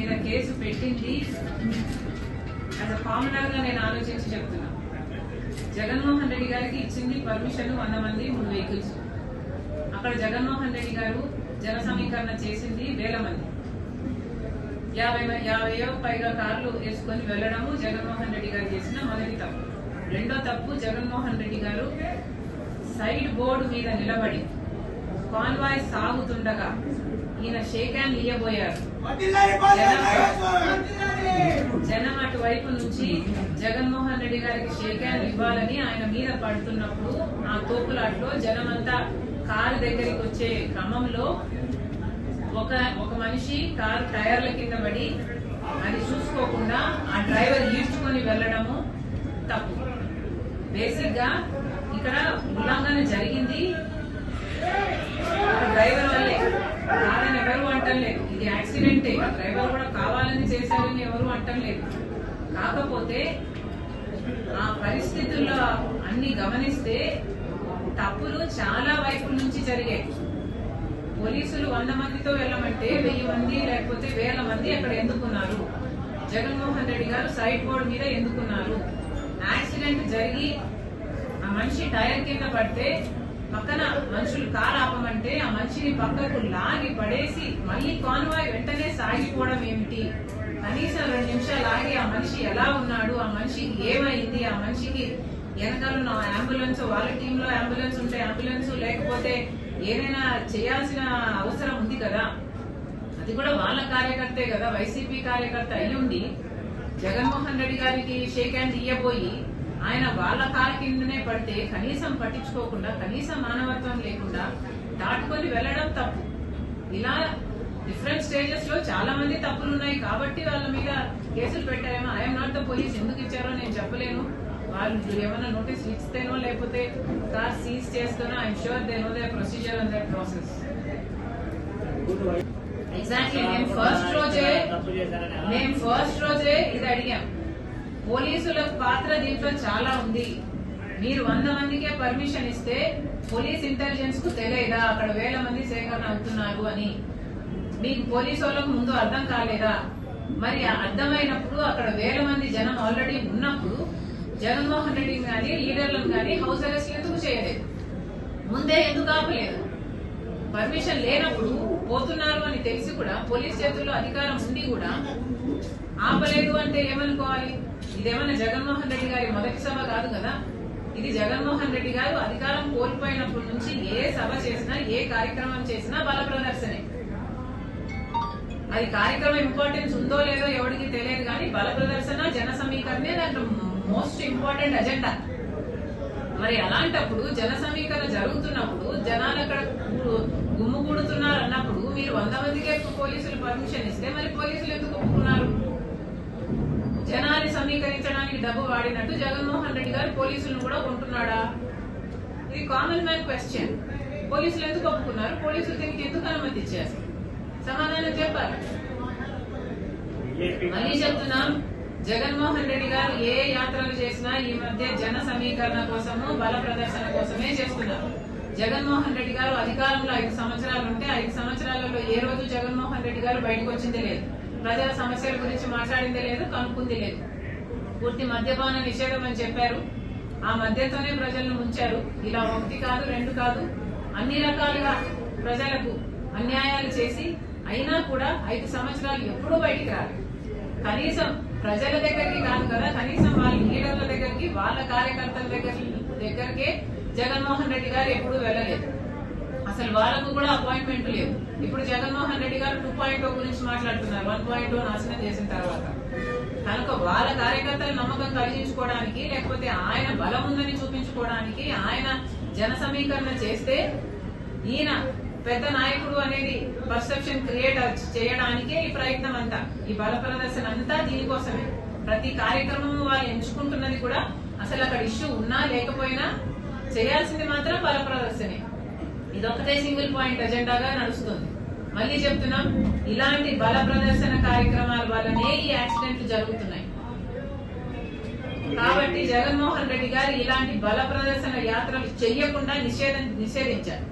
మీద కేసు పెట్టింది as a commoner గా నేను ఆలోచించి చెప్తున్నా. జగన్మోహన్ రెడ్డి గారికి ఇచ్చింది పర్మిషన్ 100 మంది 3 వెహికల్స్. అక్కడ జగన్మోహన్ రెడ్డి గారు జన సమీకరణ చేసింది 1000 మంది. 50 పైగా కార్లు వేసుకొని వెళ్లడము జగన్మోహన్ రెడ్డి గారు చేసిన మొదటి తప్పు. రెండో తప్పు, జగన్మోహన్ రెడ్డి గారు సైడ్ బోర్డు మీద నిలబడి కాన్వాయ్ సాగుతుండగా ఈయన షేక్ హ్యాండ్ ఇయ్యబోయారు. జనం అటువైపు నుంచి జగన్మోహన్ రెడ్డి గారికి షేక్ హ్యాండ్ ఇవ్వాలని ఆయన మీద పడుతున్నప్పుడు ఆ తోపులాట్లో జనమంతా కారు దగ్గరికి వచ్చే క్రమంలో ఒక మనిషి కారు టైర్ల కింద పడి అది చూసుకోకుండా ఆ డ్రైవర్ ఈడ్చుకొని వెళ్లడము తప్పు. బేసిక్ గా ఇక్కడ ఉల్లంఘన జరిగింది డ్రైవర్ వల్లే, కాదని ఎవరు అంటలేదు. ఇది యాక్సిడెంటే, డ్రైవర్ కూడా కావాలని చేశారని ఎవరు అంటలేదు. కాకపోతే ఆ పరిస్థితుల్లో అన్ని గమనిస్తే తప్పులు చాలా వైపుల నుంచి జరిగాయి. పోలీసులు 100 మందితో వెళ్ళమంటే 1000 మంది లేకపోతే 1000 మంది అక్కడ ఎందుకున్నారు? జగన్మోహన్ రెడ్డి గారు సైడ్ బోర్డు మీద ఎందుకున్నారు? యాక్సిడెంట్ జరిగి ఆ మనిషి టైర్ కింద పడితే పక్కన మనుషులు కారు ఆపమంటే ఆ మనిషిని పక్కకు లాగి పడేసి మళ్ళీ కాన్వాయ్ వెంటనే సాగిపోవడం ఏమిటి? కనీసం 2 నిమిషాలు ఆగి ఆ మనిషి ఎలా ఉన్నాడు, ఆ మనిషికి ఏమైంది, ఆ మనిషికి వెనకాల అంబులెన్స్, వాళ్ళ టీంలో అంబులెన్స్ ఉంటే అంబులెన్స్, లేకపోతే ఏదైనా చేయాల్సిన అవసరం ఉంది కదా. అది కూడా వాళ్ళ కార్యకర్తే కదా, వైసీపీ కార్యకర్త అయ్యుండి జగన్మోహన్ రెడ్డి గారికి షేక్ హ్యాండ్ ఇయ్యబోయి ఆయన వాళ్ళ కారు కిందనే పడితే కనీసం పట్టించుకోకుండా, కనీసం మానవత్వం లేకుండా దాటుకొని వెళ్లడం తప్పు. ఇలా డిఫరెంట్ స్టేజెస్ లో చాలా మంది తప్పులు ఉన్నాయి కాబట్టి వాళ్ళ మీద కేసులు పెట్టారేమో. ఐఎమ్ నాట్ ద పోలీస్, ఎందుకు ఇచ్చారో నేను చెప్పలేను. వాళ్ళు ఏమైనా నోటీస్ ఇస్తేనో లేకపోతే కార్ సీజ్ చేస్తేనో I'm sure they know the procedure and that process. Exactly మేము ఫస్ట్ రోజే ఇది అడిగాం. పోలీసుల పాత్ర దీంట్లో చాలా ఉంది. మీరు 100 మందికే పర్మిషన్ ఇస్తే పోలీస్ ఇంటెలిజెన్స్ కు తెలియదా అక్కడ 1000 మంది సేకరణ అవుతున్నారు అని? మీకు పోలీసు వాళ్ళకు ముందు అర్థం కాలేదా? మరి అర్థమైనప్పుడు అక్కడ 1000 మంది జనం ఆల్రెడీ ఉన్నప్పుడు జగన్మోహన్ రెడ్డి గాని లీడర్లను గాని హౌస్ అరెస్ట్ ఎందుకు చేయలేదు? ముందే ఎందుకు ఆపలేదు? పర్మిషన్ లేనప్పుడు పోతున్నారు అని తెలిసి కూడా పోలీస్ చేతుల్లో అధికారం ఉండి కూడా ఆపలేదు అంటే ఏమనుకోవాలి? ఇదేమన్నా జగన్మోహన్ రెడ్డి గారి మొదటి సభ కాదు కదా. ఇది జగన్మోహన్ రెడ్డి గారు అధికారం కోల్పోయినప్పటి నుంచి ఏ సభ చేసినా, ఏ కార్యక్రమం చేసినా బల ప్రదర్శనే. అది కార్యక్రమం ఇంపార్టెన్స్ ఉందో లేదో ఎవరికి తెలియదు కానీ బల ప్రదర్శన, జన సమీకరణే దాంట్లో మోస్ట్ ఇంపార్టెంట్ అజెండా. మరి అలాంటప్పుడు జన సమీకరణ జరుగుతున్నప్పుడు జనాలు అక్కడ గుమ్ముకూడుతున్నారు అన్నప్పుడు మీరు 100 మందికే పోలీసులు పర్మిషన్ ఇస్తే మరి పోలీసులు ఎందుకు ఒప్పుకున్నారు? జనాన్ని సమీకరించడానికి డబ్బు వాడినట్టు జగన్మోహన్ రెడ్డి గారు పోలీసులను కూడా కొంటున్నాడా? ఇది కామన్ మ్యాన్ క్వశ్చన్. పోలీసులు ఎందుకు ఒప్పుకున్నారు? పోలీసులు దీనికి ఎందుకు అనుమతి ఇచ్చారు? సమాధానం చెప్పాలి. మళ్ళీ చెప్తున్నాం, జగన్మోహన్ రెడ్డి గారు ఏ యాత్రలు చేసినా ఈ మధ్య జన సమీకరణ కోసము, బల ప్రదర్శన కోసమే చేస్తున్నారు. జగన్మోహన్ రెడ్డి గారు అధికారంలో 5 సంవత్సరాలు ఉంటే 5 సంవత్సరాలలో ఏ రోజు జగన్మోహన్ రెడ్డి గారు బయటకు వచ్చిందే లేదు. ప్రజల సమస్యల గురించి మాట్లాడిందే లేదు, కనుక్కుంది లేదు. పూర్తి మద్యపాన నిషేధం అని చెప్పారు. ఆ మద్యంతోనే ప్రజలను ముంచారు. ఇలా 1 కాదు 2 కాదు అన్ని రకాలుగా ప్రజలకు అన్యాయాలు చేసి అయినా కూడా 5 సంవత్సరాలు ఎప్పుడూ బయటికి రాలేదు. కనీసం ప్రజల దగ్గరికి కాదు కదా, కనీసం వాళ్ళ లీడర్ల దగ్గరికి, వాళ్ళ కార్యకర్తల దగ్గరికే జగన్మోహన్ రెడ్డి గారు ఎప్పుడూ వెళ్ళలేదు. అసలు వాళ్ళకు కూడా అపాయింట్మెంట్ లేదు. ఇప్పుడు జగన్మోహన్ రెడ్డి గారు 2.0 గురించి మాట్లాడుతున్నారు. 1.0 నాశనం చేసిన తర్వాత కనుక వాళ్ళ కార్యకర్తల నమ్మకం కలిగించుకోవడానికి, లేకపోతే ఆయన బలం ఉందని చూపించుకోవడానికి ఆయన జన సమీకరణ చేస్తే ఈయన పెద్ద నాయకుడు అనేది పర్సెప్షన్ క్రియేట్ చేయడానికే ఈ ప్రయత్నం అంతా, ఈ బల ప్రదర్శన అంతా దీనికోసమే. ప్రతి కార్యక్రమం వాళ్ళు ఎంచుకుంటున్నది కూడా అసలు అక్కడ ఇష్యూ ఉన్నా లేకపోయినా చేయాల్సింది మాత్రం బల ప్రదర్శనే. ఇదొక్కటే సింగిల్ పాయింట్ అజెండాగా నడుస్తుంది. మళ్ళీ చెప్తున్నాం, ఇలాంటి బల ప్రదర్శన కార్యక్రమాల వల్లనే ఈ యాక్సిడెంట్లు జరుగుతున్నాయి. కాబట్టి జగన్మోహన్ రెడ్డి గారు ఇలాంటి బల ప్రదర్శన యాత్రలు చెయ్యకుండా నిషేధించారు.